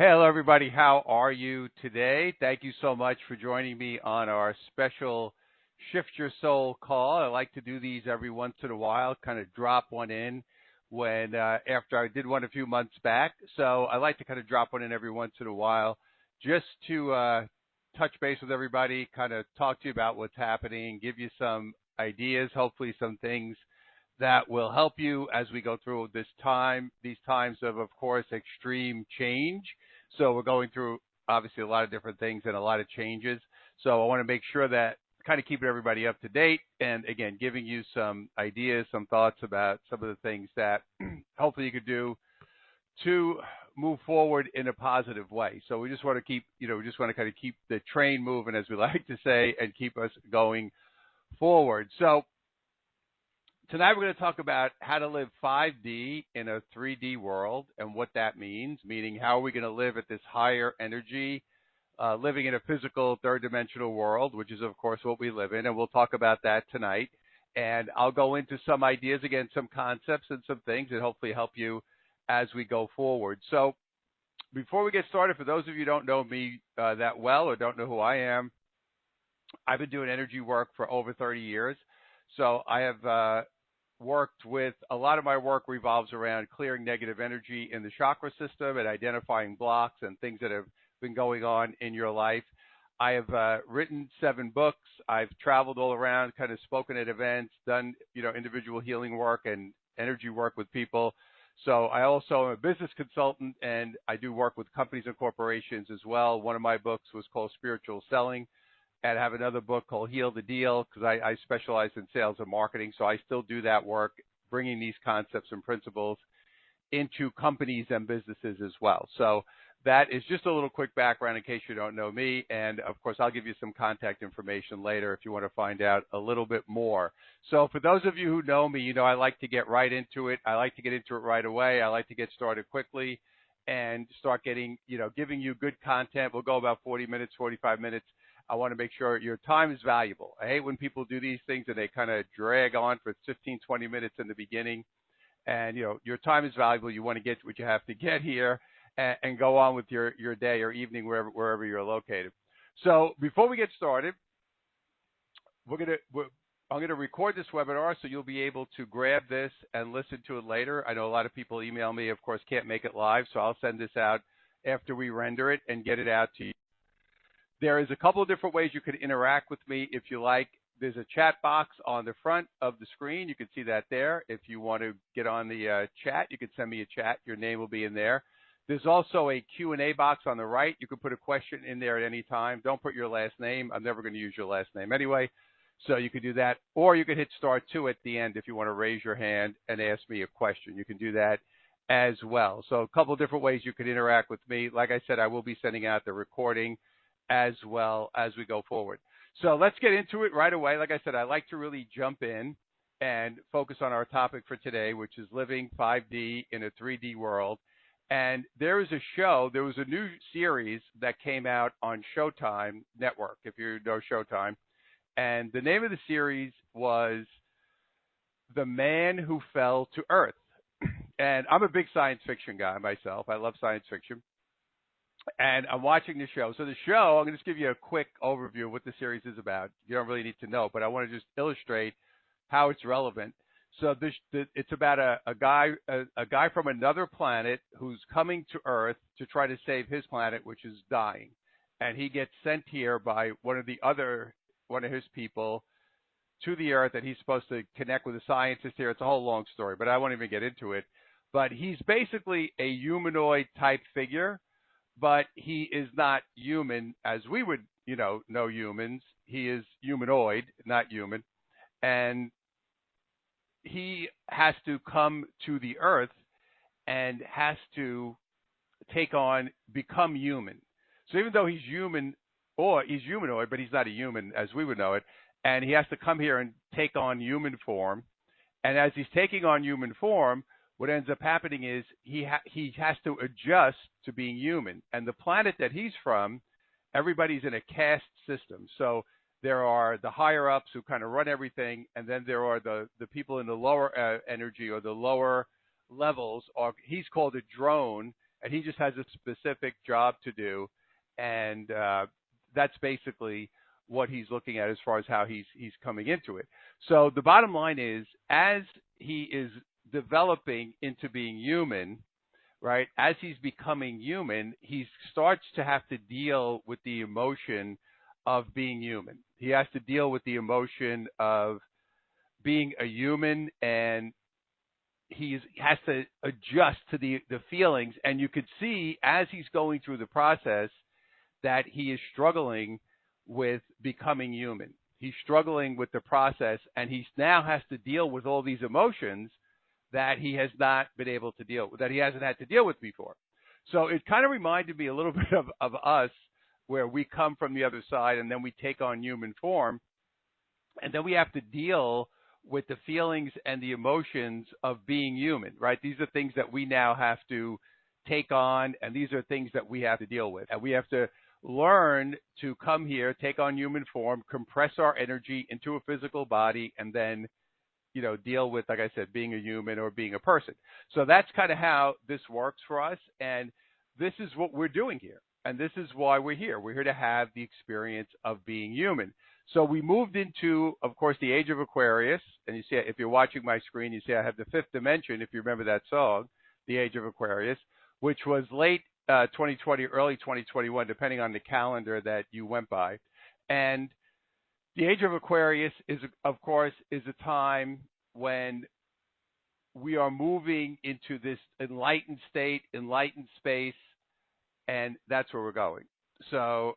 Hello, everybody. How are you today? Thank you so much for joining me on our special Shift Your Soul call. I like to do these every once in a while, kind of drop one in when after I did one a few months back. So I like to kind of drop one in every once in a while just to touch base with everybody, kind of talk to you about what's happening, give you some ideas, hopefully some things that will help you as we go through these times of course, extreme change. So we're going through obviously a lot of different things and a lot of changes. So I want to make sure that kind of keeping everybody up to date and again, giving you some ideas, some thoughts about some of the things that hopefully you could do to move forward in a positive way. So we just want to keep, we just want to kind of keep the train moving, as we like to say, and keep us going forward. So tonight we're going to talk about how to live 5D in a 3D world and what that means, meaning how are we going to live at this higher energy, living in a physical third-dimensional world, which is, of course, what we live in, and we'll talk about that tonight. And I'll go into some ideas, again, some concepts and some things that hopefully help you as we go forward. So before we get started, for those of you who don't know me that well or don't know who I am, I've been doing energy work for over 30 years. So I have worked with, a lot of my work revolves around clearing negative energy in the chakra system and identifying blocks and things that have been going on in your life. I have written 7 books. I've traveled all around, kind of spoken at events, done, individual healing work and energy work with people. So I also am a business consultant and I do work with companies and corporations as well. One of my books was called Spiritual Selling. And I have another book called Heal the Deal because I specialize in sales and marketing. So I still do that work, bringing these concepts and principles into companies and businesses as well. So that is just a little quick background in case you don't know me. And, of course, I'll give you some contact information later if you want to find out a little bit more. So for those of you who know me, I like to get right into it. I like to get into it right away. I like to get started quickly and start getting, giving you good content. We'll go about 40 minutes, 45 minutes. I want to make sure your time is valuable. I hate when people do these things and they kind of drag on for 15, 20 minutes in the beginning. And, your time is valuable. You want to get what you have to get here and go on with your day or evening, wherever you're located. So before we get started, I'm going to record this webinar so you'll be able to grab this and listen to it later. I know a lot of people email me, of course, can't make it live, so I'll send this out after we render it and get it out to you. There is a couple of different ways you can interact with me if you like. There's a chat box on the front of the screen. You can see that there. If you want to get on the chat, you can send me a chat. Your name will be in there. There's also a Q&A box on the right. You can put a question in there at any time. Don't put your last name. I'm never going to use your last name anyway. So you can do that. Or you can hit *2 at the end if you want to raise your hand and ask me a question. You can do that as well. So a couple of different ways you can interact with me. Like I said, I will be sending out the recording as well as we go forward. So let's get into it right away. Like I said, I like to really jump in and focus on our topic for today, which is living 5D in a 3D world. And there was a new series that came out on Showtime Network, if you know Showtime. And the name of the series was The Man Who Fell to Earth. And I'm a big science fiction guy myself. I love science fiction. And I'm watching the show. So the show, I'm going to just give you a quick overview of what the series is about. You don't really need to know, but I want to just illustrate how it's relevant. So it's about a guy from another planet who's coming to Earth to try to save his planet, which is dying. And he gets sent here by one of his people to the Earth, and he's supposed to connect with a scientist here. It's a whole long story, but I won't even get into it. But he's basically a humanoid type figure. But he is not human as we would, know humans. He is humanoid, not human. And he has to come to the Earth and has to become human. So even though he's human, or he's humanoid, but he's not a human as we would know it, and he has to come here and take on human form. And as he's taking on human form, what ends up happening is he has to adjust to being human. And the planet that he's from, everybody's in a caste system. So there are the higher-ups who kind of run everything, and then there are the people in the lower energy or the lower levels. Or he's called a drone, and he just has a specific job to do, and that's basically what he's looking at as far as how he's coming into it. So the bottom line is, as he is developing into being human, right? As he's becoming human, he starts to have to deal with the emotion of being human. He has to deal with the emotion of being a human, and he has to adjust to the feelings. And you could see as he's going through the process that he is struggling with becoming human. He's struggling with the process, and he now has to deal with all these emotions that he has not been able to deal with, that he hasn't had to deal with before. So it kind of reminded me a little bit of us, where we come from the other side and then we take on human form, and then we have to deal with the feelings and the emotions of being human, right? These are things that we now have to take on, and these are things that we have to deal with. And we have to learn to come here, take on human form, compress our energy into a physical body, and then deal with, like I said, being a human or being a person. So that's kind of how this works for us. And this is what we're doing here. And this is why we're here. We're here to have the experience of being human. So we moved into, of course, the Age of Aquarius. And you see, if you're watching my screen, you see I have the fifth dimension, if you remember that song, the Age of Aquarius, which was late 2020, early 2021, depending on the calendar that you went by. And the Age of Aquarius is, of course, is a time when we are moving into this enlightened state, enlightened space, and that's where we're going. So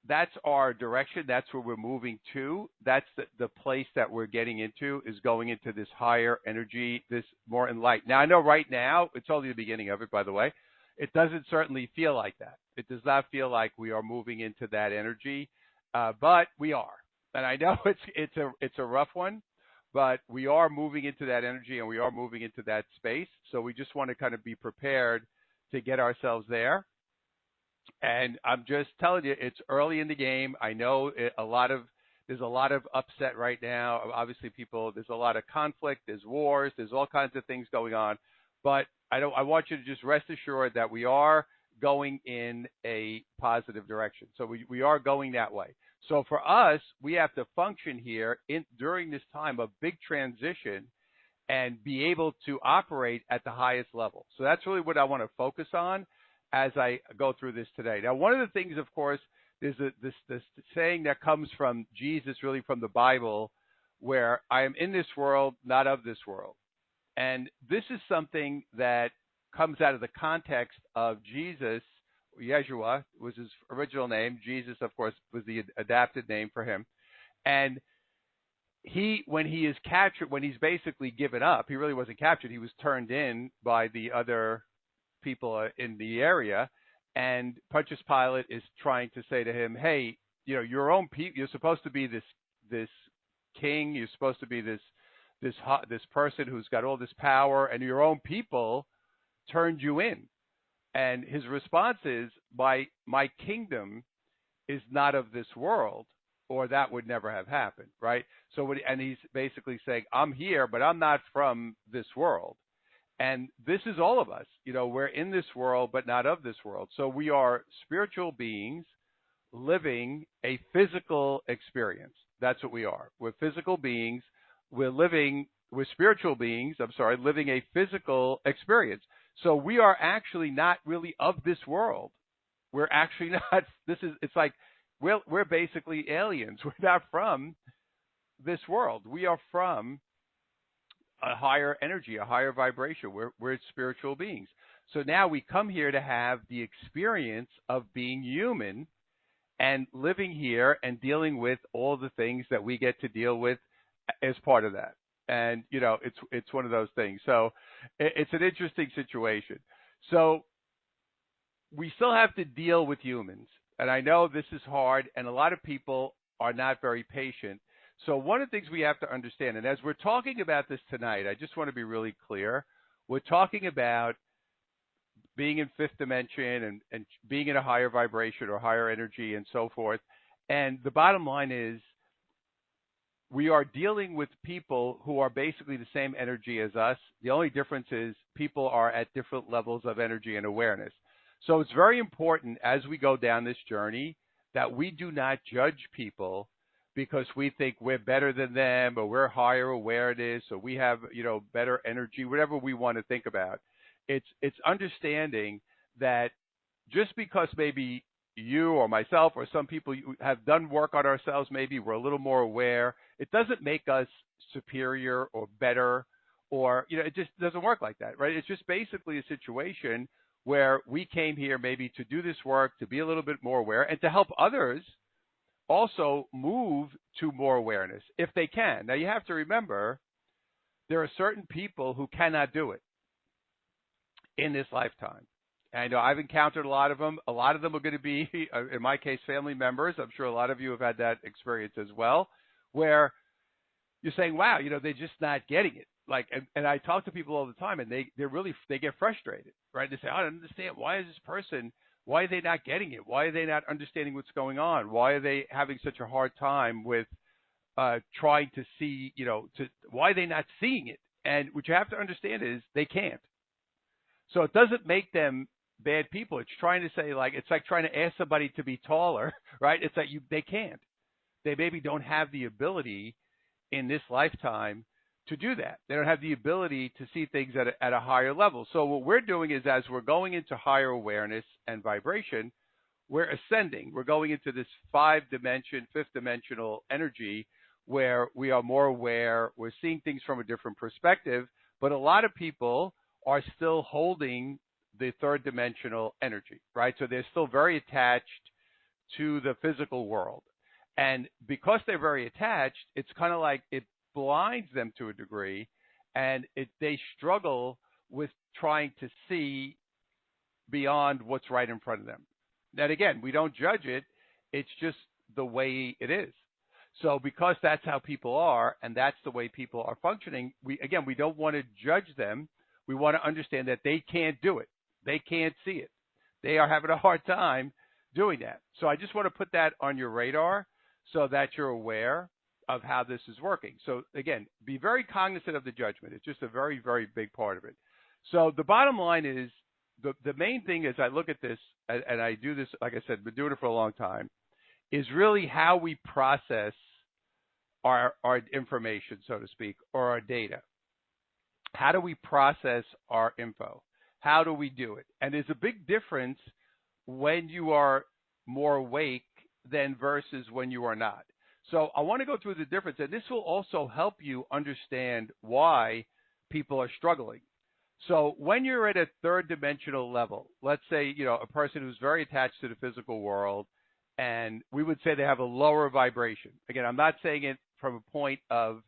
that's our direction. That's where we're moving to. That's the place that we're getting into, is going into this higher energy, this more enlightened. Now, I know right now, it's only the beginning of it, by the way. It doesn't certainly feel like that. It does not feel like we are moving into that energy, but we are. And I know it's a rough one, but we are moving into that energy, and we are moving into that space. So we just want to kind of be prepared to get ourselves there. And I'm just telling you, it's early in the game. I know there's a lot of upset right now. Obviously, there's a lot of conflict, there's wars, there's all kinds of thing going on. But I want you to just rest assured that we are going in a positive direction. So we are going that way. So for us, we have to function here during this time of big transition and be able to operate at the highest level. So that's really what I want to focus on as I go through this today. Now, one of the things, of course, is this saying that comes from Jesus, really from the Bible, where I am in this world, not of this world. And this is something that comes out of the context of Jesus. Yeshua was his original name. Jesus, of course, was the adapted name for him. And when he is captured, when he's basically given up, he really wasn't captured. He was turned in by the other people in the area. And Pontius Pilate is trying to say to him, hey, your own people, you're supposed to be this king. You're supposed to be this person who's got all this power, and your own people turned you in. And his response is, my kingdom is not of this world, or that would never have happened, right? And he's basically saying, I'm here, but I'm not from this world. And this is all of us. We're in this world, but not of this world. So we are spiritual beings living a physical experience. That's what we are. We're physical beings. We're spiritual beings, living a physical experience. So we are actually not really of this world. We're actually not, it's like we're basically aliens. We're not from this world. We are from a higher energy, a higher vibration. We're spiritual beings. So now we come here to have the experience of being human and living here and dealing with all the things that we get to deal with as part of that. And, it's one of those things. So it's an interesting situation. So we still have to deal with humans. And I know this is hard, and a lot of people are not very patient. So one of the things we have to understand, and as we're talking about this tonight, I just want to be really clear. We're talking about being in fifth dimension and being in a higher vibration or higher energy and so forth. And the bottom line is, we are dealing with people who are basically the same energy as us. The only difference is people are at different levels of energy and awareness. So it's very important as we go down this journey that we do not judge people because we think we're better than them or we're higher awareness or we have, better energy, whatever we want to think about. It's understanding that just because maybe you or myself or some people have done work on ourselves, maybe we're a little more aware, it doesn't make us superior or better, or it just doesn't work like that, right? It's just basically a situation where we came here maybe to do this work, to be a little bit more aware, and to help others also move to more awareness if they can. Now, you have to remember, there are certain people who cannot do it in this lifetime. And I know I've encountered a lot of them. A lot of them are going to be, in my case, family members. I'm sure a lot of you have had that experience as well, where you're saying, wow, they're just not getting it. Like, and I talk to people all the time, and they get frustrated, right? They say, I don't understand. Why is this person, why are they not getting it? Why are they not understanding what's going on? Why are they having such a hard time with trying to see, why are they not seeing it? And what you have to understand is they can't. So it doesn't make them bad people. It's trying to say, it's like trying to ask somebody to be taller, right? It's like they can't. They maybe don't have the ability in this lifetime to do that. They don't have the ability to see things at a higher level. So what we're doing is, as we're going into higher awareness and vibration, we're ascending. We're going into this fifth dimensional energy where we are more aware. We're seeing things from a different perspective. But a lot of people are still holding the third dimensional energy, right? So they're still very attached to the physical world. And because they're very attached, it's kind of like it blinds them to a degree, and they struggle with trying to see beyond what's right in front of them. And again, we don't judge it. It's just the way it is. So because that's how people are, and that's the way people are functioning, we don't want to judge them. We want to understand that they can't do it. They can't see it. They are having a hard time doing that. So I just want to put that on your radar so that you're aware of how this is working. So again, be very cognizant of the judgment. It's just a very, very big part of it. So the bottom line is, the main thing as I look at this, and I do this, like I said, been doing it for a long time, is really how we process our information, so to speak, or our data. How do we process our info? How do we do it? And there's a big difference when you are more awake than versus when you are not. So I want to go through the difference, and this will also help you understand why people are struggling. So when you're at a third dimensional level, let's say, a person who's very attached to the physical world, and we would say they have a lower vibration. Again, I'm not saying it from a point of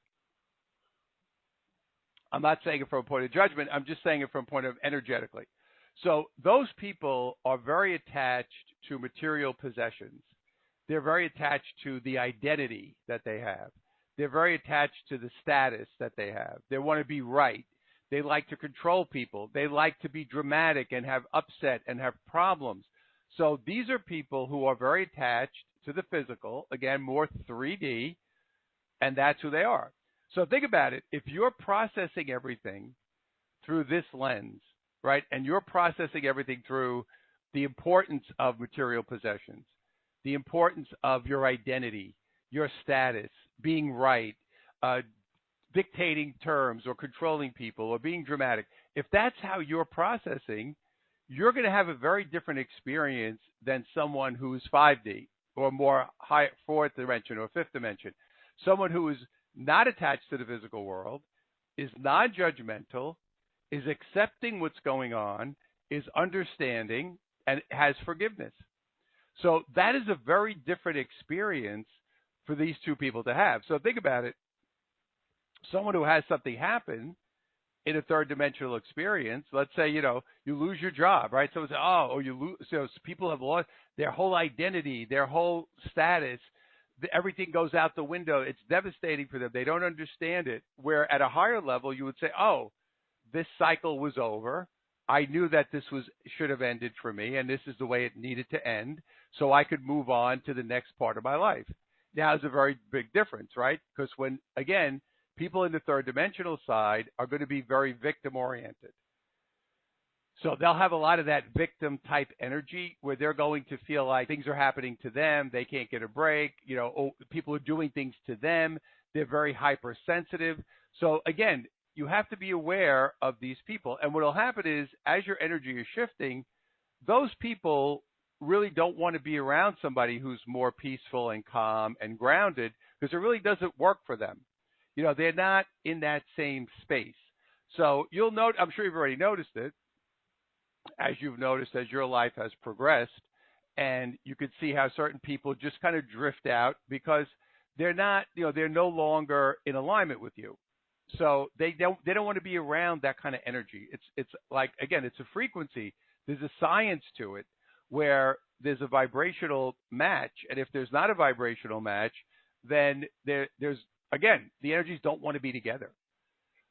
judgment. I'm just saying it from a point of energetically. So those people are very attached to material possessions. They're very attached to the identity that they have. They're very attached to the status that they have. They want to be right. They like to control people. They like to be dramatic and have upset and have problems. So these are people who are very attached to the physical, again, more 3D, and that's who they are. So think about it. If you're processing everything through this lens, right, and you're processing everything through the importance of material possessions, the importance of your identity, your status, being right, dictating terms or controlling people or being dramatic, if that's how you're processing, you're going to have a very different experience than someone who is 5D or more high, fourth dimension or fifth dimension. Someone who is not attached to the physical world, is non-judgmental, is accepting what's going on, is understanding, and has forgiveness. So that is a very different experience for these two people to have. So think about it. Someone who has something happen in a third dimensional experience, let's say, you lose your job, right? Someone says, or you lose, so people have lost their whole identity, their whole status. Everything goes out the window. It's devastating for them. They don't understand it. Where at a higher level, you would say, this cycle was over. I knew that this should have ended for me, and this is the way it needed to end, so I could move on to the next part of my life. Now, there's a very big difference, right? Because when, again, people in the third dimensional side are going to be very victim-oriented. So they'll have a lot of that victim type energy where they're going to feel like things are happening to them. They can't get a break. People are doing things to them. They're very hypersensitive. So again, you have to be aware of these people. And what will happen is as your energy is shifting, those people really don't want to be around somebody who's more peaceful and calm and grounded because it really doesn't work for them. They're not in that same space. So you'll note, I'm sure you've already noticed it, as you've noticed as your life has progressed, and you could see how certain people just kind of drift out because they're not, they're no longer in alignment with you. So they don't want to be around that kind of energy. It's like, again, it's a frequency. There's a science to it where there's a vibrational match, and if there's not a vibrational match, then there's again, the energies don't want to be together.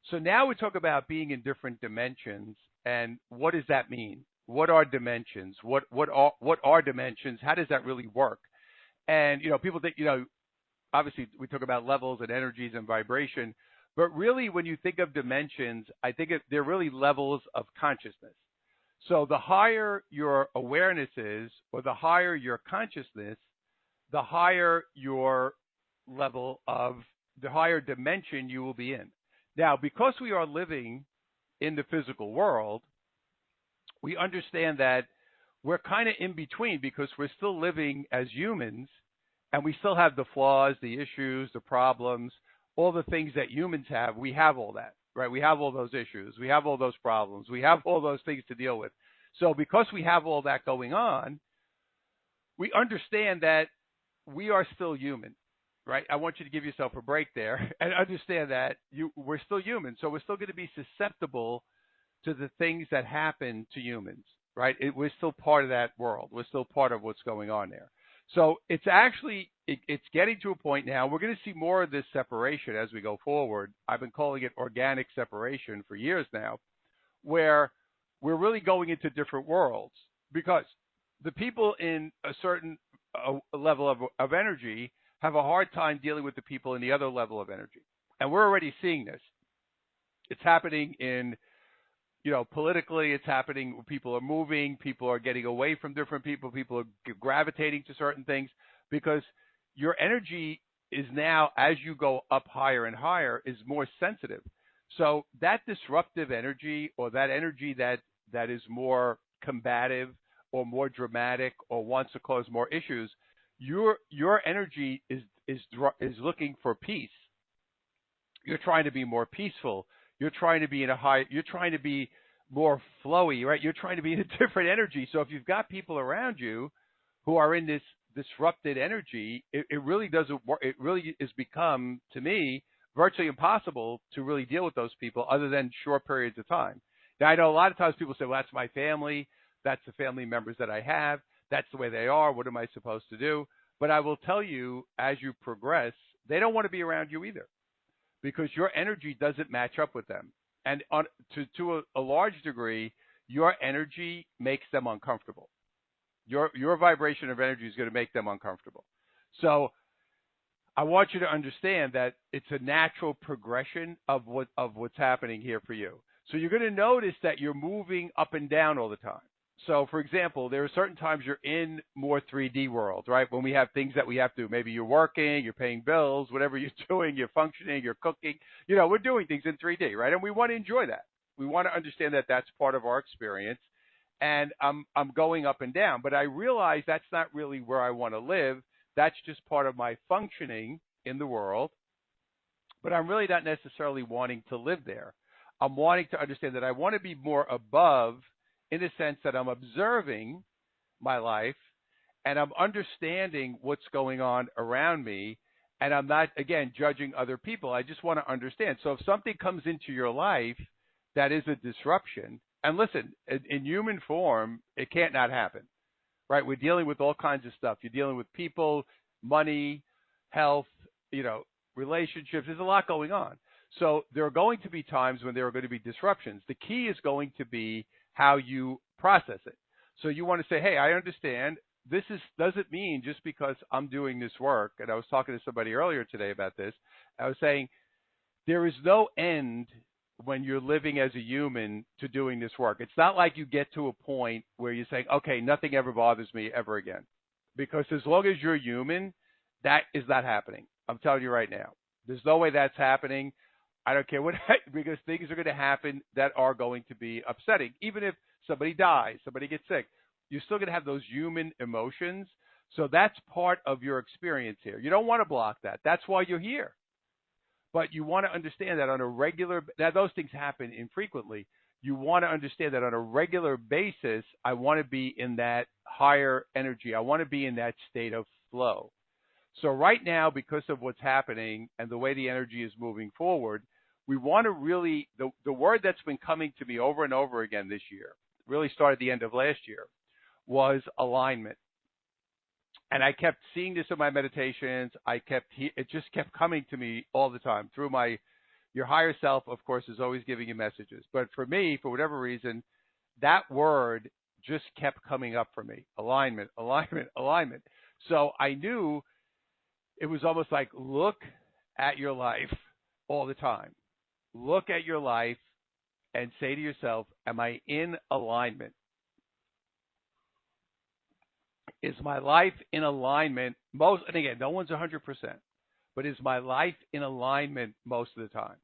So now we talk about being in different dimensions, and what does that mean? What are dimensions? What are dimensions? How does that really work? And people think, obviously we talk about levels and energies and vibration, but really when you think of dimensions, I think they're really levels of consciousness. So the higher your awareness is, or the higher your consciousness, the higher your level of, the higher dimension you will be in. Now, because we are living in the physical world, we understand that we're kind of in between because we're still living as humans and we still have the flaws, the issues, the problems, all the things that humans have. We have all that, right? We have all those issues. We have all those problems. We have all those things to deal with. So because we have all that going on, we understand that we are still human. Right? I want you to give yourself a break there and understand that we're still human. So we're still going to be susceptible to the things that happen to humans, right? We're still part of that world. We're still part of what's going on there. So it's actually, it's getting to a point now. We're going to see more of this separation as we go forward. I've been calling it organic separation for years now, where we're really going into different worlds because the people in a certain level of energy have a hard time dealing with the people in the other level of energy. And we're already seeing this. It's happening in, politically, it's happening, people are moving, people are getting away from different people are gravitating to certain things because your energy is now, as you go up higher and higher, is more sensitive. So that disruptive energy or that energy that is more combative or more dramatic or wants to cause more issues, your energy is looking for peace. You're trying to be more peaceful. You're trying to be you're trying to be more flowy, right? You're trying to be in a different energy. So if you've got people around you who are in this disrupted energy, it really doesn't work. It really has become, to me, virtually impossible to really deal with those people other than short periods of time. Now, I know a lot of times people say, well, that's my family. That's the family members that I have. That's the way they are. What am I supposed to do? But I will tell you, as you progress, they don't want to be around you either because your energy doesn't match up with them. And to a large degree, your energy makes them uncomfortable. Your vibration of energy is going to make them uncomfortable. So I want you to understand that it's a natural progression of what's happening here for you. So you're going to notice that you're moving up and down all the time. So, for example, there are certain times you're in more 3D world, right? When we have things that we have to, maybe you're working, you're paying bills, whatever you're doing, you're functioning, you're cooking. We're doing things in 3D, right? And we want to enjoy that. We want to understand that that's part of our experience. And I'm going up and down, but I realize that's not really where I want to live. That's just part of my functioning in the world. But I'm really not necessarily wanting to live there. I'm wanting to understand that I want to be more above, in the sense that I'm observing my life and I'm understanding what's going on around me, and I'm not, again, judging other people. I just want to understand. So if something comes into your life that is a disruption, and listen, in human form, it can't not happen, right? We're dealing with all kinds of stuff. You're dealing with people, money, health, relationships. There's a lot going on. So there are going to be times when there are going to be disruptions. The key is going to be how you process it. So you want to say, hey, I understand. This doesn't mean just because I'm doing this work, and I was talking to somebody earlier today about this, I was saying there is no end when you're living as a human to doing this work. It's not like you get to a point where you're saying, okay, nothing ever bothers me ever again. Because as long as you're human, that is not happening. I'm telling you right now. There's no way that's happening. I don't care what, because things are going to happen that are going to be upsetting. Even if somebody dies, somebody gets sick, you're still going to have those human emotions. So that's part of your experience here. You don't want to block that. That's why you're here. But you want to understand that on a regular, now those things happen infrequently. You want to understand that on a regular basis, I want to be in that higher energy. I want to be in that state of flow. So right now, because of what's happening and the way the energy is moving forward, we want to really, the word that's been coming to me over and over again this year, really started the end of last year, was alignment. And I kept seeing this in my meditations. It just kept coming to me all the time through your higher self, of course, is always giving you messages. But for me, for whatever reason, that word just kept coming up for me. Alignment, alignment, alignment. So I knew it was almost like, look at your life all the time. Look at your life and say to yourself, am I in alignment? Is my life in alignment and again, no one's 100%, but is my life in alignment most of the time?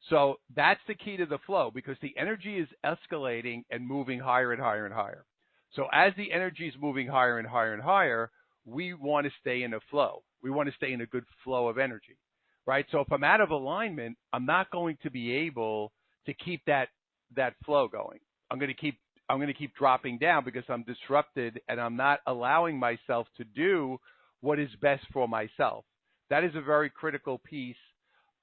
So that's the key to the flow, because the energy is escalating and moving higher and higher and higher. So as the energy is moving higher and higher and higher, we want to stay in a flow. We want to stay in a good flow of energy, right? So if I'm out of alignment, I'm not going to be able to keep that flow going. I'm going to keep dropping down because I'm disrupted and I'm not allowing myself to do what is best for myself. That is a very critical piece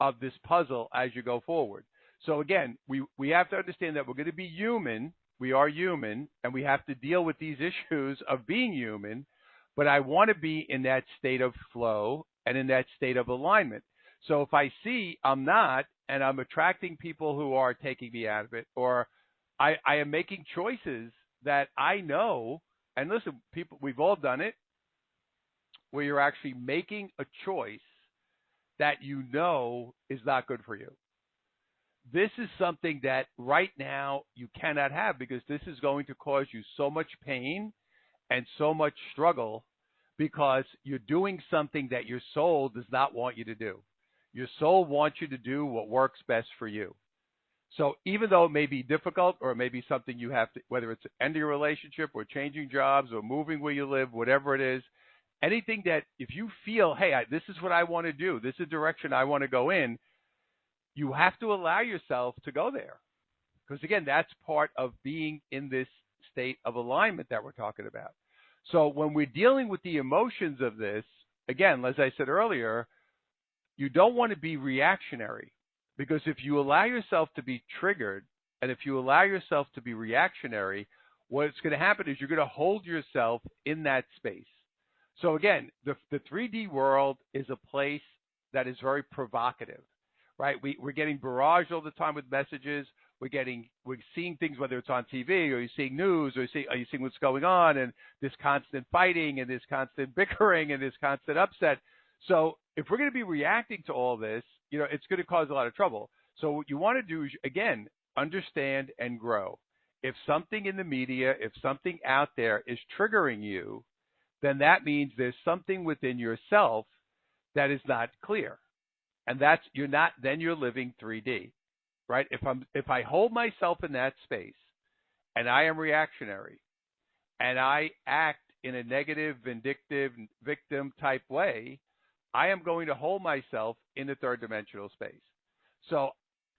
of this puzzle as you go forward. So again, we have to understand that we're going to be human. We are human, and we have to deal with these issues of being human, but I want to be in that state of flow and in that state of alignment. So if I see I'm not, and I'm attracting people who are taking me out of it, or I am making choices that I know, and listen, people, we've all done it, where you're actually making a choice that you know is not good for you. This is something that right now you cannot have, because this is going to cause you so much pain and so much struggle, because you're doing something that your soul does not want you to do. Your soul wants you to do what works best for you. So even though it may be difficult, or it may be something you have to, whether it's ending a relationship or changing jobs or moving where you live, whatever it is, anything that if you feel, hey, this is what I want to do, this is the direction I want to go in, you have to allow yourself to go there. Because again, that's part of being in this state of alignment that we're talking about. So when we're dealing with the emotions of this, again, as I said earlier, you don't want to be reactionary. Because if you allow yourself to be triggered, and if you allow yourself to be reactionary, what's going to happen is you're going to hold yourself in that space. So again, the 3D world is a place that is very provocative, right? We're getting barraged all the time with messages. We're seeing things, whether it's on TV or you're seeing news, or are you seeing what's going on, and this constant fighting and this constant bickering and this constant upset. So if we're going to be reacting to all this, it's going to cause a lot of trouble. So what you want to do is, again, understand and grow. If something in the media, if something out there is triggering you, then that means there's something within yourself that is not clear. And then you're living 3D, right? If I hold myself in that space and I am reactionary and I act in a negative, vindictive, victim type way, I am going to hold myself in the third dimensional space. So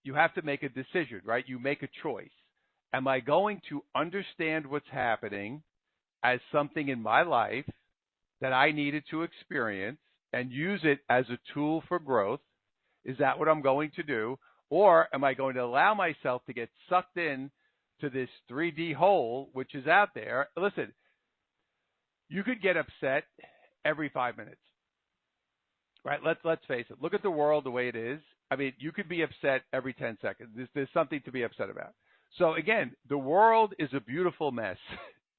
you have to make a decision, right? You make a choice. Am I going to understand what's happening as something in my life that I needed to experience and use it as a tool for growth? Is that what I'm going to do? Or am I going to allow myself to get sucked in to this 3D hole, which is out there? Listen, you could get upset every 5 minutes. Right, let's face it. Look at the world the way it is. I mean, you could be upset every 10 seconds. There's something to be upset about. So again, the world is a beautiful mess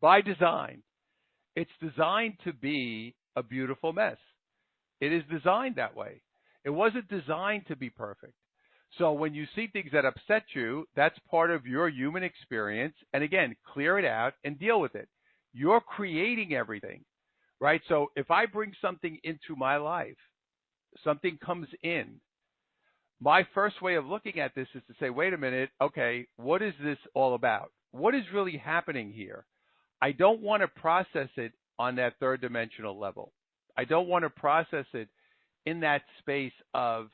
by design. It's designed to be a beautiful mess. It is designed that way. It wasn't designed to be perfect. So when you see things that upset you, that's part of your human experience. And again, clear it out and deal with it. You're creating everything, right? So if I bring something into my life, something comes in, my first way of looking at this is to say, wait a minute, okay, what is this all about? What is really happening here? I don't want to process it on that third dimensional level. I don't want to process it in that space of,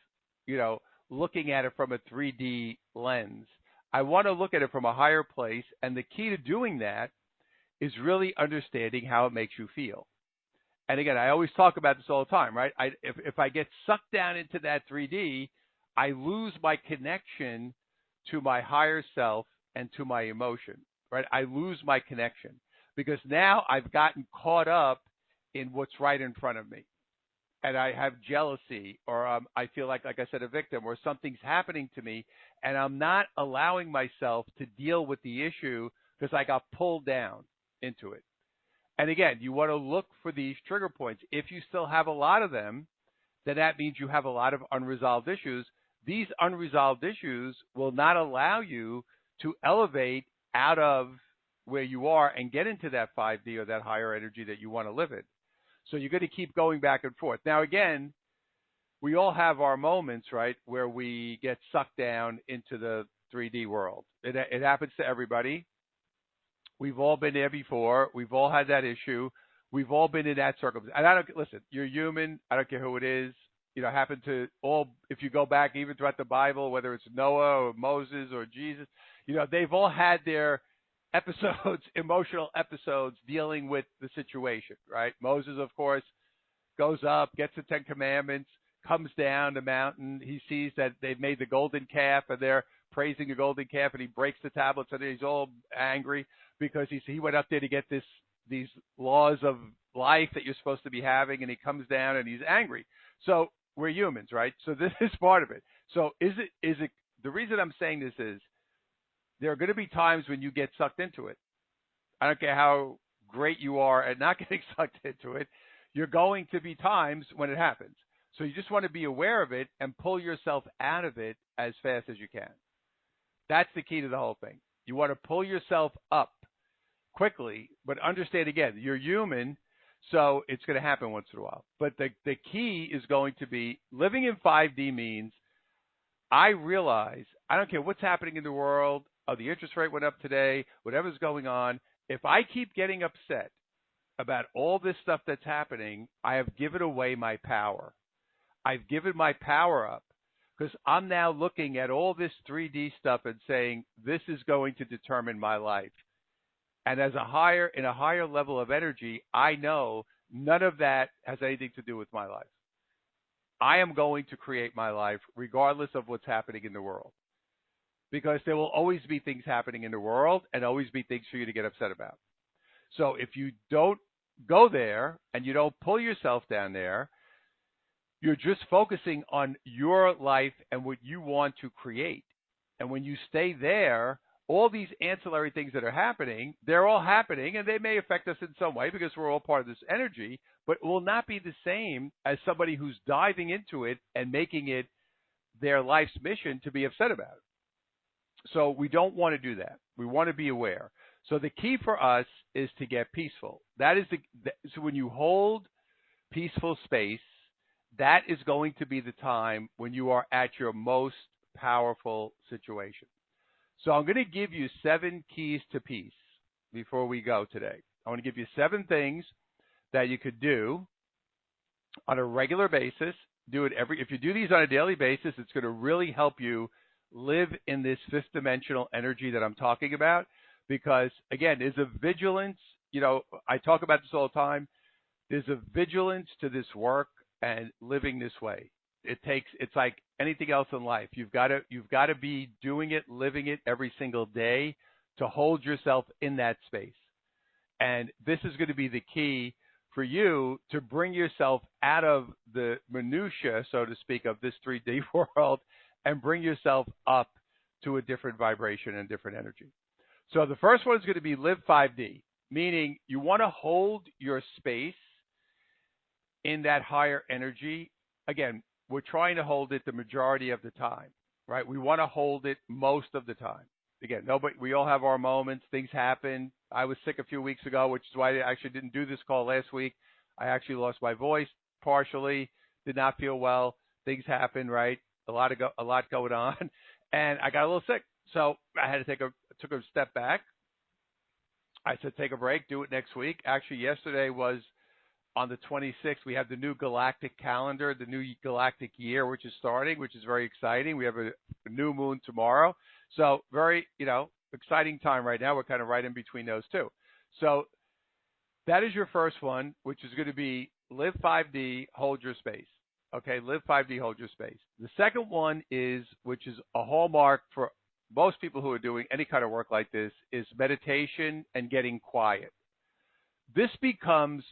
you know, looking at it from a 3D lens. I want to look at it from a higher place. And the key to doing that is really understanding how it makes you feel. And again, I always talk about this all the time, right? If I get sucked down into that 3D, I lose my connection to my higher self and to my emotion, right? I lose my connection because now I've gotten caught up in what's right in front of me. And I have jealousy, or I feel like I said, a victim, or something's happening to me, and I'm not allowing myself to deal with the issue because I got pulled down into it. And again, you want to look for these trigger points. If you still have a lot of them, then that means you have a lot of unresolved issues. These unresolved issues will not allow you to elevate out of where you are and get into that 5D or that higher energy that you want to live in. So you're going to keep going back and forth. Now, again, we all have our moments, right, where we get sucked down into the 3D world. It happens to everybody. We've all been there before. We've all had that issue. We've all been in that circumstance. And I don't listen. You're human. I don't care who it is. You know, happened to all. If you go back even throughout the Bible, whether it's Noah or Moses or Jesus, you know, they've all had their episodes, emotional episodes, dealing with the situation. Right? Moses, of course, goes up, gets the 10 Commandments, comes down the mountain. He sees that they've made the golden calf, and they're praising the golden calf, and he breaks the tablets, and he's all angry because he went up there to get these laws of life that you're supposed to be having, and he comes down and he's angry. So we're humans, right? So this is part of it. So is it the reason I'm saying this is there are going to be times when you get sucked into it. I don't care how great you are at not getting sucked into it. You're going to be times when it happens. So you just want to be aware of it and pull yourself out of it as fast as you can. That's the key to the whole thing. You want to pull yourself up quickly, but understand again, you're human, so it's going to happen once in a while. But the key is going to be living in 5D means I realize I don't care what's happening in the world. Oh, the interest rate went up today, whatever's going on. If I keep getting upset about all this stuff that's happening, I have given away my power. I've given my power up because I'm now looking at all this 3D stuff and saying, this is going to determine my life. And in a higher level of energy, I know none of that has anything to do with my life. I am going to create my life regardless of what's happening in the world. Because there will always be things happening in the world and always be things for you to get upset about. So if you don't go there and you don't pull yourself down there, you're just focusing on your life and what you want to create. And when you stay there, all these ancillary things that are happening, they're all happening, and they may affect us in some way because we're all part of this energy, but it will not be the same as somebody who's diving into it and making it their life's mission to be upset about it. So we don't want to do that. We want to be aware. So the key for us is to get peaceful. That is so when you hold peaceful space, that is going to be the time when you are at your most powerful situation. So I'm going to give you 7 keys to peace before we go today. I want to give you 7 things that you could do on a regular basis. If you do these on a daily basis, it's going to really help you live in this 5th dimensional energy that I'm talking about. Because again, there's a vigilance. You know, I talk about this all the time. There's a vigilance to this work and living this way. It's like anything else in life. You've got to be doing it, living it every single day to hold yourself in that space. And this is going to be the key for you to bring yourself out of the minutia, so to speak, of this 3D world and bring yourself up to a different vibration and different energy. So the first one is going to be live 5D, meaning you want to hold your space in that higher energy. Again, we're trying to hold it the majority of the time. right? We want to hold it most of the time. Again, nobody, we all have our moments. Things happen. I was sick a few weeks ago, which is why I actually didn't do this call last week. I actually lost my voice partially, did not feel well. Things happen, right? A lot going on, and I got a little sick. So I had to took a step back. I said, take a break, do it next week. Actually, yesterday was on the 26th. We have the new galactic calendar, the new galactic year, which is starting, which is very exciting. We have a new moon tomorrow. So very, exciting time right now. We're kind of right in between those two. So that is your first one, which is going to be live 5D, hold your space. Okay, live 5D, hold your space. The second one is, which is a hallmark for most people who are doing any kind of work like this, is meditation and getting quiet. This becomes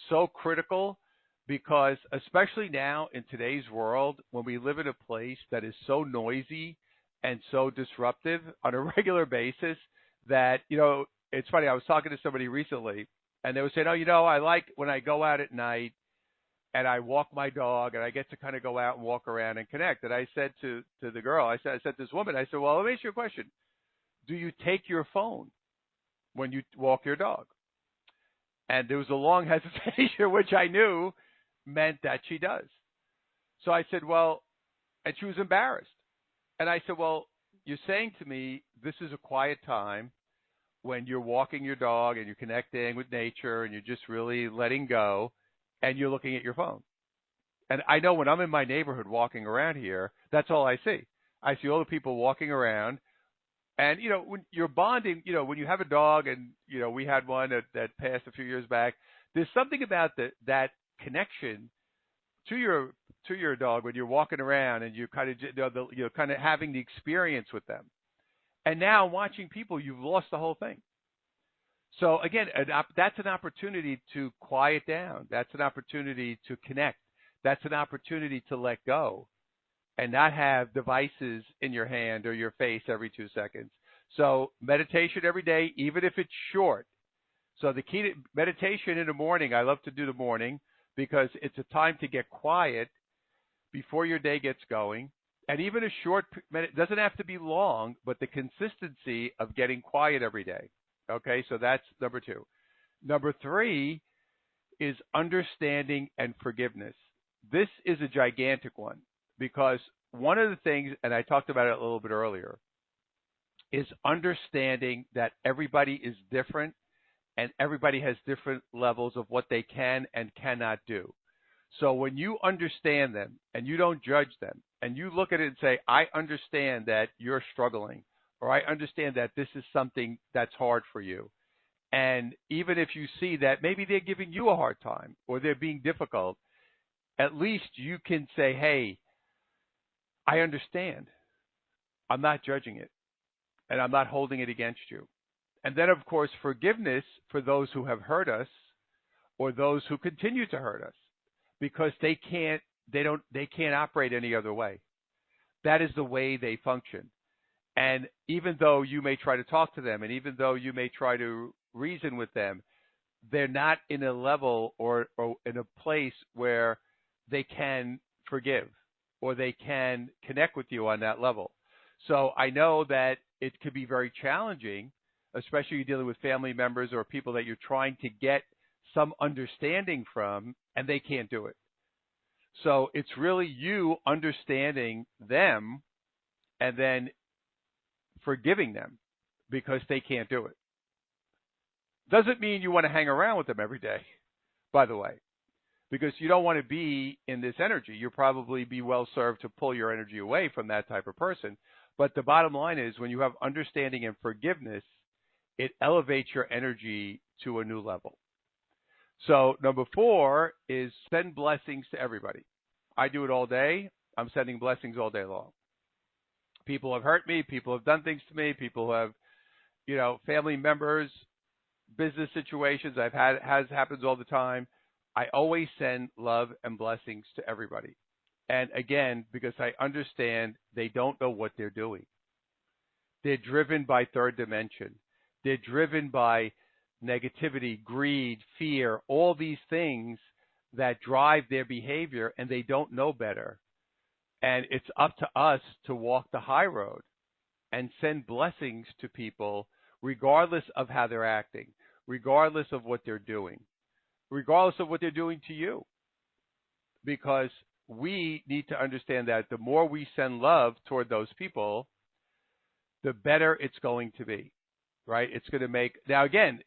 so critical because, especially now in today's world, when we live in a place that is so noisy and so disruptive on a regular basis, that, it's funny, I was talking to somebody recently and they were saying, I like when I go out at night and I walk my dog and I get to kind of go out and walk around and connect. And I said to the girl, I said to this woman, I said, well, let me ask you a question. Do you take your phone when you walk your dog? And there was a long hesitation, which I knew meant that she does. So I said, well, and she was embarrassed. And I said, well, you're saying to me, this is a quiet time when you're walking your dog and you're connecting with nature and you're just really letting go and you're looking at your phone. And I know when I'm in my neighborhood walking around here, that's all I see. I see all the people walking around. And, when you're bonding, when you have a dog and, we had one that passed a few years back, there's something about that connection to your dog when you're walking around and you're kind of, you're kind of having the experience with them. And now watching people, you've lost the whole thing. So again, that's an opportunity to quiet down. That's an opportunity to connect. That's an opportunity to let go and not have devices in your hand or your face every 2 seconds. So meditation every day, even if it's short. So the key to meditation in the morning, I love to do the morning because it's a time to get quiet before your day gets going. And even a short, it doesn't have to be long, but the consistency of getting quiet every day. Okay, so that's number 2. Number 3 is understanding and forgiveness. This is a gigantic one because one of the things, and I talked about it a little bit earlier, is understanding that everybody is different and everybody has different levels of what they can and cannot do. So when you understand them and you don't judge them and you look at it and say, I understand that you're struggling, or I understand that this is something that's hard for you. And even if you see that maybe they're giving you a hard time or they're being difficult, at least you can say, hey, I understand. I'm not judging it and I'm not holding it against you. And then, of course, forgiveness for those who have hurt us or those who continue to hurt us because they can't operate any other way. That is the way they function. And even though you may try to talk to them and even though you may try to reason with them, they're not in a level or in a place where they can forgive or they can connect with you on that level. So I know that it could be very challenging, especially if you're dealing with family members or people that you're trying to get some understanding from and they can't do it. So it's really you understanding them and then forgiving them because they can't do it. Doesn't mean you want to hang around with them every day, by the way, because you don't want to be in this energy. You'll probably be well served to pull your energy away from that type of person. But the bottom line is when you have understanding and forgiveness, it elevates your energy to a new level. So number 4 is send blessings to everybody. I do it all day. I'm sending blessings all day long. People have hurt me. People have done things to me. People have, family members, business situations. Happens all the time. I always send love and blessings to everybody. And again, because I understand they don't know what they're doing. They're driven by third dimension. They're driven by negativity, greed, fear, all these things that drive their behavior, and they don't know better. And it's up to us to walk the high road and send blessings to people regardless of how they're acting, regardless of what they're doing, regardless of what they're doing to you. Because we need to understand that the more we send love toward those people, the better it's going to be, right? It's going to make, now again,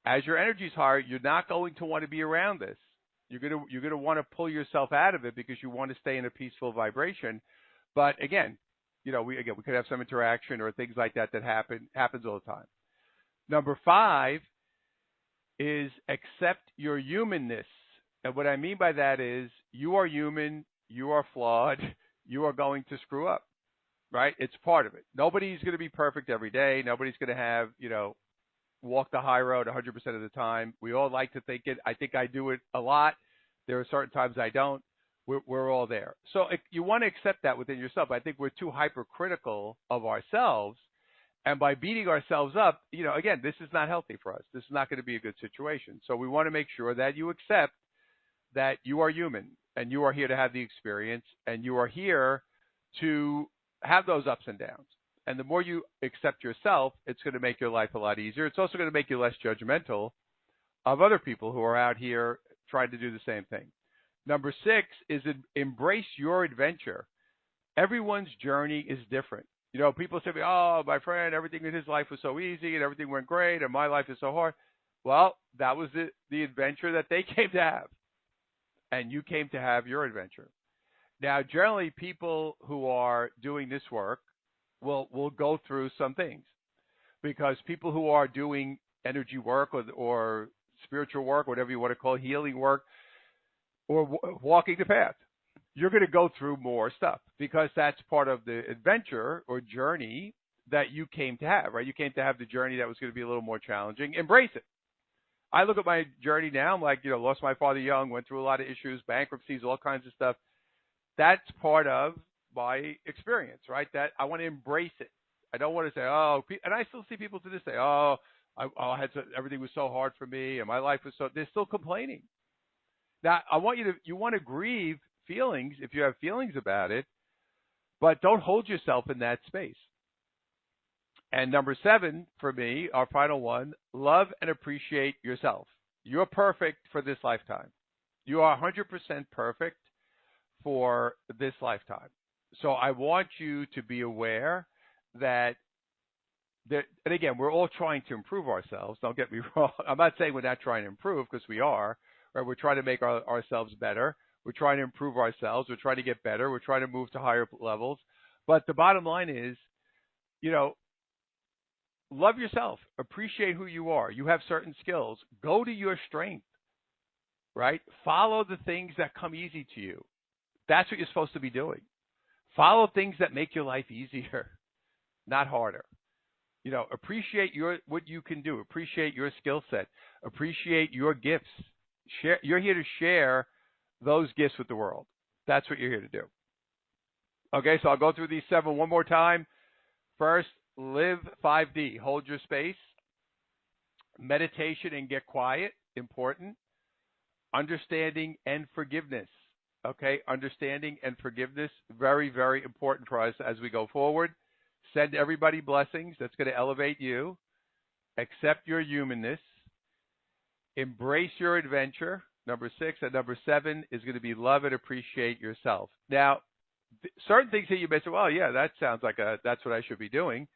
as your energy is higher, you're not going to want to be around this. You're going to want to pull yourself out of it because you want to stay in a peaceful vibration. But again, we could have some interaction or things like that happens all the time. Number 5 is accept your humanness. And what I mean by that is you are human, you are flawed, you are going to screw up, right? It's part of it. Nobody's going to be perfect every day. Nobody's going to have, walk the high road 100% of the time. We all like to think it. I think I do it a lot. There are certain times I don't. We're all there. So you want to accept that within yourself. I think we're too hypercritical of ourselves. And by beating ourselves up, again, this is not healthy for us. This is not going to be a good situation. So we want to make sure that you accept that you are human and you are here to have the experience and you are here to have those ups and downs. And the more you accept yourself, it's going to make your life a lot easier. It's also going to make you less judgmental of other people who are out here trying to do the same thing. Number 6 is embrace your adventure. Everyone's journey is different. People say, oh, my friend, everything in his life was so easy and everything went great and my life is so hard. Well, that was the adventure that they came to have. And you came to have your adventure. Now, generally, people who are doing this work will go through some things, because people who are doing energy work or spiritual work, whatever you want to call it, healing work, or walking the path, you're going to go through more stuff because that's part of the adventure or journey that you came to have, right? You came to have the journey that was going to be a little more challenging. Embrace it. I look at my journey now. I'm like, lost my father young, went through a lot of issues, bankruptcies, all kinds of stuff. That's part of my experience, right? That I want to embrace it. I don't want to say, oh, and I still see people to this day, oh, I had everything was so hard for me and my life was so, they're still complaining. Now, you want to grieve feelings if you have feelings about it, but don't hold yourself in that space. And number 7 for me, our final one, love and appreciate yourself. You're perfect for this lifetime. You are 100% perfect for this lifetime. So I want you to be aware that, and again, we're all trying to improve ourselves. Don't get me wrong. I'm not saying we're not trying to improve, because we are. Right? We're trying to make ourselves better. We're trying to improve ourselves. We're trying to get better. We're trying to move to higher levels. But the bottom line is, love yourself. Appreciate who you are. You have certain skills. Go to your strength, right? Follow the things that come easy to you. That's what you're supposed to be doing. Follow things that make your life easier, not harder. Appreciate what you can do. Appreciate your skill set. Appreciate your gifts. You're here to share those gifts with the world. That's what you're here to do. Okay, so I'll go through these 7 one more time. First, live 5D. Hold your space. Meditation and get quiet. Important. Understanding and forgiveness. Okay, understanding and forgiveness. Very, very important for us as we go forward. Send everybody blessings. That's going to elevate you. Accept your humanness. Embrace your adventure. Number 6. And number 7 is going to be love and appreciate yourself. Now, certain things that you may say, well, yeah, that sounds like that's what I should be doing.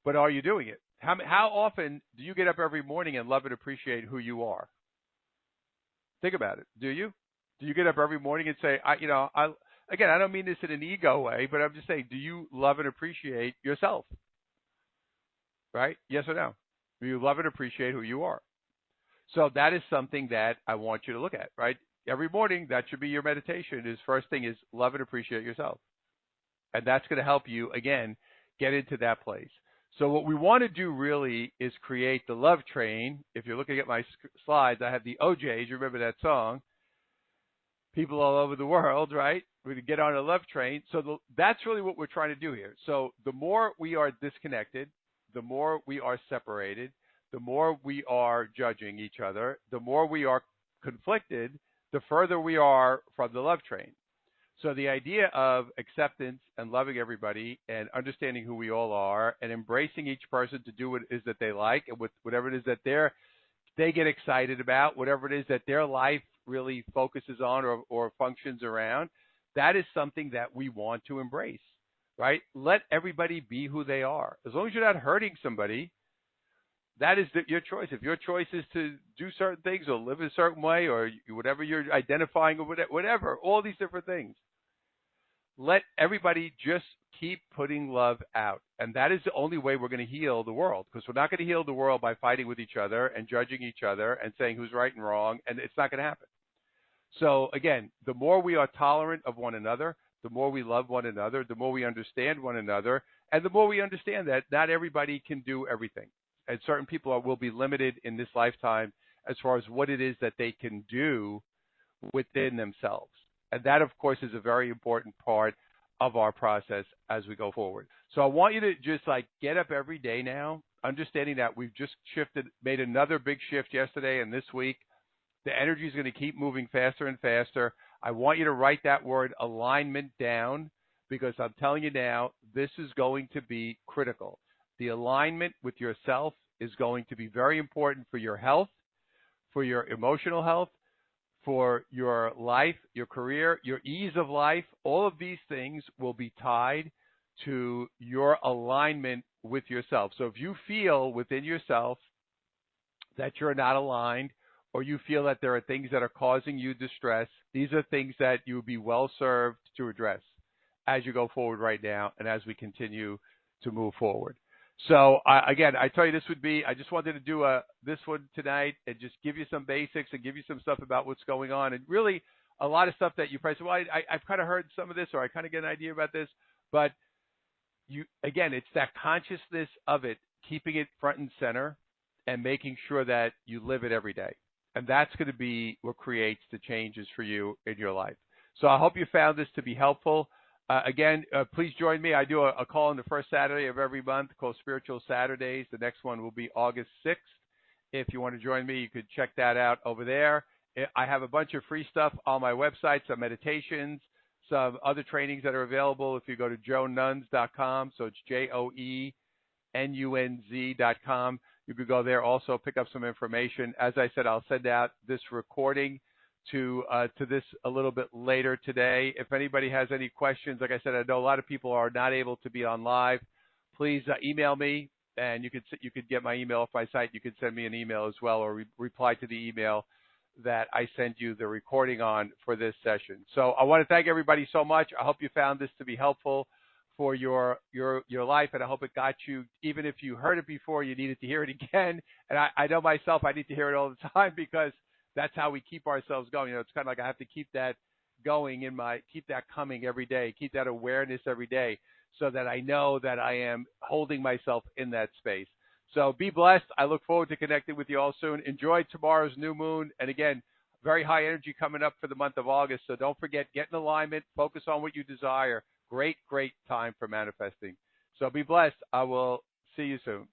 But are you doing it? How often do you get up every morning and love and appreciate who you are? Think about it. Do you? Do you get up every morning and say, again, I don't mean this in an ego way, but I'm just saying, do you love and appreciate yourself? Right? Yes or no? Do you love and appreciate who you are? So that is something that I want you to look at, right? Every morning, that should be your meditation. First thing is love and appreciate yourself. And that's going to help you, again, get into that place. So what we want to do really is create the love train. If you're looking at my slides, I have the OJs. You remember that song? People all over the world, right? We're going to get on a love train. So that's really what we're trying to do here. So the more we are disconnected, the more we are separated, the more we are judging each other, the more we are conflicted, the further we are from the love train. So the idea of acceptance and loving everybody and understanding who we all are and embracing each person to do what it is that they like and with whatever it is that they get excited about, whatever it is that their life really focuses on or functions around, that is something that we want to embrace, right? Let everybody be who they are. As long as you're not hurting somebody, that is your choice. If your choice is to do certain things or live a certain way or whatever you're identifying or whatever, all these different things, let everybody just keep putting love out. And that is the only way we're going to heal the world, because we're not going to heal the world by fighting with each other and judging each other and saying who's right and wrong, and it's not going to happen. So again, the more we are tolerant of one another, the more we love one another, the more we understand one another, and the more we understand that not everybody can do everything. And certain people will be limited in this lifetime as far as what it is that they can do within themselves. And that, of course, is a very important part of our process as we go forward. So I want you to just get up every day now, understanding that we've just made another big shift yesterday and this week. The energy is going to keep moving faster and faster. I want you to write that word alignment down, because I'm telling you now, this is going to be critical. The alignment with yourself is going to be very important for your health, for your emotional health, for your life, your career, your ease of life. All of these things will be tied to your alignment with yourself. So if you feel within yourself that you're not aligned, or you feel that there are things that are causing you distress, these are things that you would be well served to address as you go forward right now and as we continue to move forward. So again, I tell you, I just wanted to do this one tonight and just give you some basics and give you some stuff about what's going on. And really a lot of stuff that you probably say, well, I've kind of heard some of this, or I kind of get an idea about this. But again, it's that consciousness of it, keeping it front and center and making sure that you live it every day. And that's going to be what creates the changes for you in your life. So I hope you found this to be helpful. Again, please join me. I do a call on the first Saturday of every month called Spiritual Saturdays. The next one will be August 6th. If you want to join me, you could check that out over there. I have a bunch of free stuff on my website, some meditations, some other trainings that are available. If you go to joenunz.com, so it's JOENUNZ.com, you could go there also, pick up some information. As I said, I'll send out this recording to this a little bit later today. If anybody has any questions, like I said, I know a lot of people are not able to be on live. Please email me, and you could get my email off my site. You could send me an email as well, or reply to the email that I send you the recording on for this session. So I want to thank everybody so much. I hope you found this to be helpful for your life, and I hope it got you. Even if you heard it before, you needed to hear it again. And I know myself, I need to hear it all the time, because that's how we keep ourselves going. It's kind of like I have to keep that going keep that coming every day, keep that awareness every day, so that I know that I am holding myself in that space. So be blessed. I look forward to connecting with you all soon. Enjoy tomorrow's new moon. And again, very high energy coming up for the month of August. So don't forget, get in alignment, focus on what you desire. Great, great time for manifesting. So be blessed. I will see you soon.